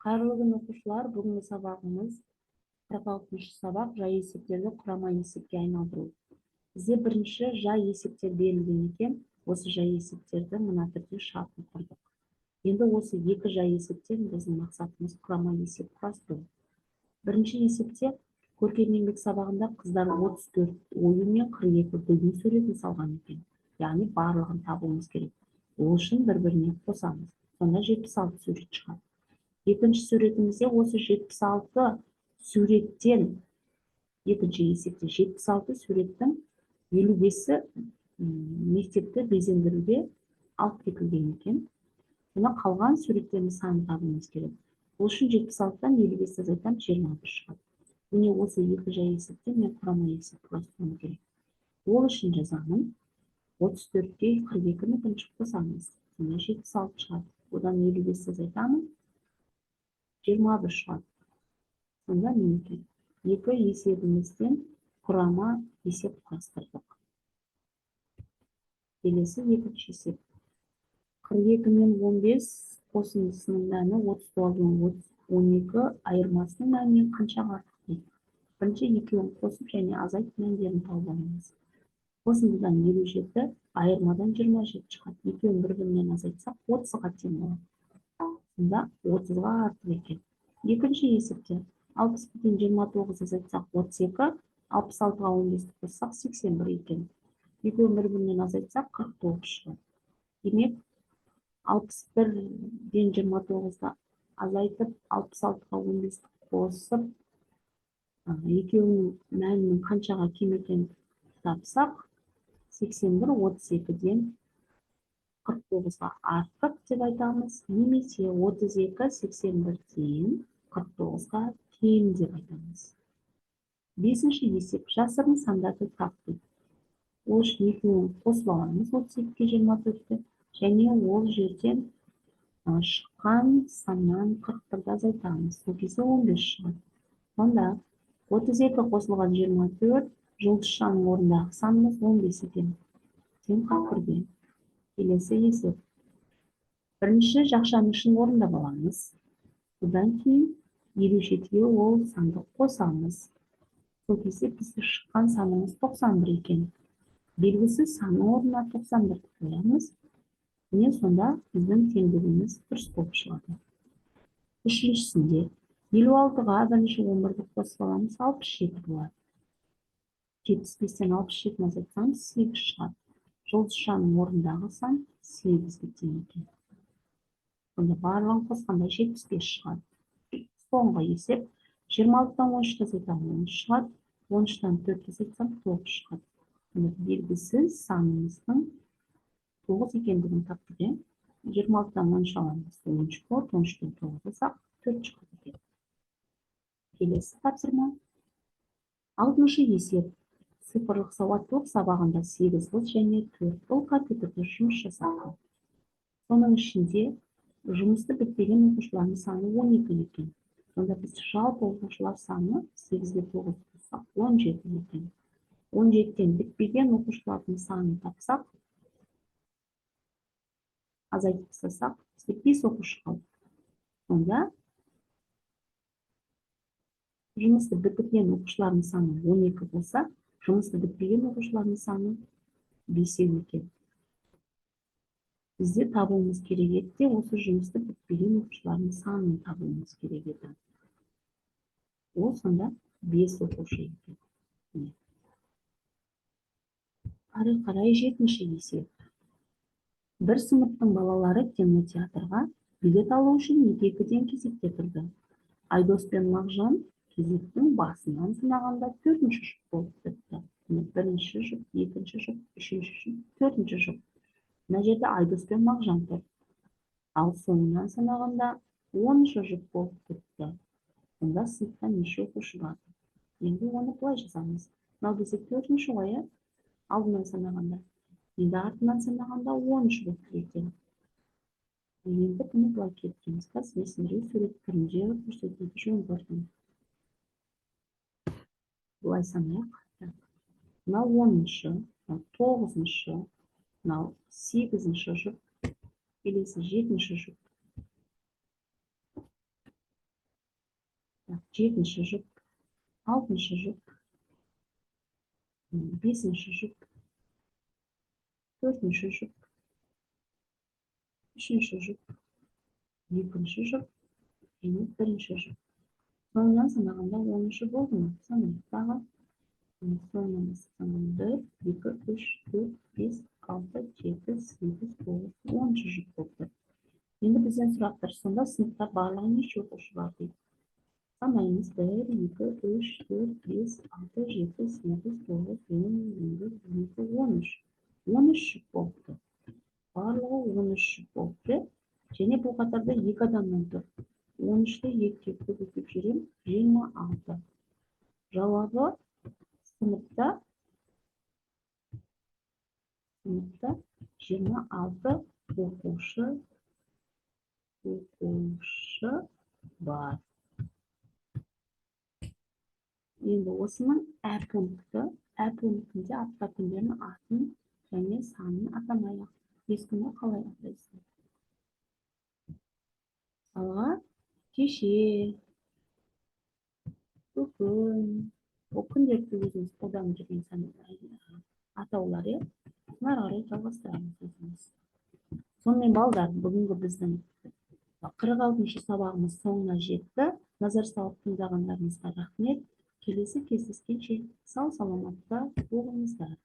Қайырлы күн оқушылар, бүгінгі сабағымыз 46-шы сабақ жай есептерді құрама есепке айналдыру. Бізде бірінші жай есептер берілген екен. Осы жай есептерді мына түрде шартын құрдық. Енді осы екі жай есептен біздің мақсатымыз құрама есеп құрастыру. Бірінші есепте көркем еңбек сабағында қыздар 34 ою мен 42 гүлдің суретін салған екен. Яғни барлығын табуымыз керек. Ол үшін бір-біріне қосамыз. Сонда 76 сурет шығады. Екінші суретімізде осы 76 суреттен, екінші есепте 76 суреттің 55-і мектепті безендіруге алып кетілген екен. Бұны қалған суреттердің санын табуымыз керек. Ол үшін 76-тан 55-ті азайтсам 21 шығады. Міне осы екі жай есептен мен құрама есеп құрастыруым керек. Ол үшін жазамын. 34-ке 42-ні бірінші қосамыз. Сонда 76 шығады. Одан 55-ті азайтамын. 21 шығады. Сонда мінекей екі есебімізден құрама есеп құрастырдық. Келесі екінші есеп. 42 мен 15 қосындысының мәні 39 мен 12 айырмасының мәнінен қаншаға артық дейді. Бірінші екеуін қосып және азайт мәндерін тауып аламыз. Қосындыдан 57, айырмадан 27 шығады. Екеуін бір-бірінен азайтсақ 30-ға тең болады. Сонда 30-ға артық екен. Екінші есепте 60-тен 29 азайтсақ 32, 66-ға 15 қоссақ 81 екен. Екеуін бір-бірінен азайтсақ 49 шығады. Демек 61-ден 29-ға азайтып 66-ға 15 қосып екеуінің мәнінің қаншаға кем екенін тапсақ 81 32-ден 49-ға артық деп айтамыз, немесе 32 81-ден 49-ға кем деп айтамыз. Бесінші есеп жасырын сандарды тапты. Ол үшін екеуін қосып аламыз 32-ге 24-ті және ол жерден шыққан саннан 41-ді азайтамыз. Сол кезде 15 шығады. Сонда 32 қосылған 24, жұлдызшаның орындағы санымыз 15 екен. Тең 41-ге. Келесі есеп. Бірінші жақшаның ішін орындап аламыз. Содан кейін 57-ге ол санды қосамыз. Сол кезде бізде шыққан санымыз 91 екен. Белгісі санның орнына 91 қоямыз. Міне сонда біздің теңдігіміз дұрыс болып шығады. Үшіншісінде 56-ға бірінші 11-ді қосып аламыз, 67 болады. 75-тен 67-ні азайтсаңыз 8 шығады. Жұлдызшаның орындағы сан 8-ге тең екен. Сонда барлығын қосқанда 75 шығады. Соңғы есеп 26-тан 13-ті азайтсам 13 шығады. 13-тан 4-ті азайтсам 9 шығады. Белгісі санымыздың 9 екендігін таптық. 26-тан 13 аламыз, 13 болады. 13-тен 9 алсақ 4 шығады екен. Келесі тапсырма. 6-шы есеп. Цифрлық сауаттылық сабағында 8 қыз және 4 ұл компьютерде жұмыс жасады. Соның ішінде жұмысты бітпеген оқушылардың саны 12 екен. Сонда біз жалпы оқушылар саны 8-ге 9 қоссақ 17 екен. 17-тен бітпеген оқушылардың санын тапсақ, азайтып тастасақ, бізде 5 оқушы қалды. Сонда жұмысты бітірген оқушылардың саны 12 болса, жұмысты бітпеген оқушылардың саны 5 екен. Бізде табуымыз керек еді, осы жұмысты бітпеген оқушылардың санын табуымыз керек еді. Ол сонда 5 оқушы екен. Ары қарай 7-ші есеп. Бір сыныптың балалары кинотеатрға билет алу үшін 2-ден кезекте тұрды. Айдос пен Мағжан кезектің басынан санағанда 4-ші жұп болып бітті. Бірінші жұп, екінші жұп, үшінші жұп, 4-ші жұп. Мына жерде Айдос пен Мағжан тұр. Ал соңынан санағанда 10-ші жұп болып бітті. Сонда сыныпта неше оқушы бар? Енді оны былай жазамыз. Мынау бізде 4-ші ғой, алдынан санағанда. Енді артынан санағанда 10-ші болып екен. Енді бұны былай кеткеніміз. Есімдерге сурет түрінде көрсетуді жөн көрдім. Былай санайық. Мынау 10-шы, 9-шы, мынау 8-шы жұп, келесі 7-ші жұп. жетінші жұп, алтыншы жұп, бесінші жұп, төртінші жұп, үшінші жұп, екінші жұп, және бірінші жұп. Соңынан санағанда 10-шы болды ма? Санайық тағы. Соңынан санағанда 1, 2, 3, 4, 5, 6, 7, 8, 9, 10-шы жұп болды. Енді бізден сұрақтар, сонда сыныпта барлығы неше оқушы бар дейді. Санаймыз 1, 2, 3, 4, 5, 6, 7, 8, 9, 10, 11, 12, 13. 13 жұп болды. Барлығы 13 жұп болды. Және бұл қатарда 2 адамнан тұр. 13-ті 2-ге көбейтіп жүрем, 26. Жауабы сыныпта 26 оқушы бар. Енді осының пунктінде апта күндерінің атын және санын атамайық. Ескіні қалай атайсың? Мысалға, кеше, бүгін, бұл күндерді өзіміз қолданып жүрген атаулар, ары қарай жалғастырамыз өзіміз. Сонымен балдар, бүгінгі біздің 46-шы сабағымыз соңына жетті. Назар салып тыңдағандарыңызға рахмет. Келесі кездескенше сау саламатта болыңыздар.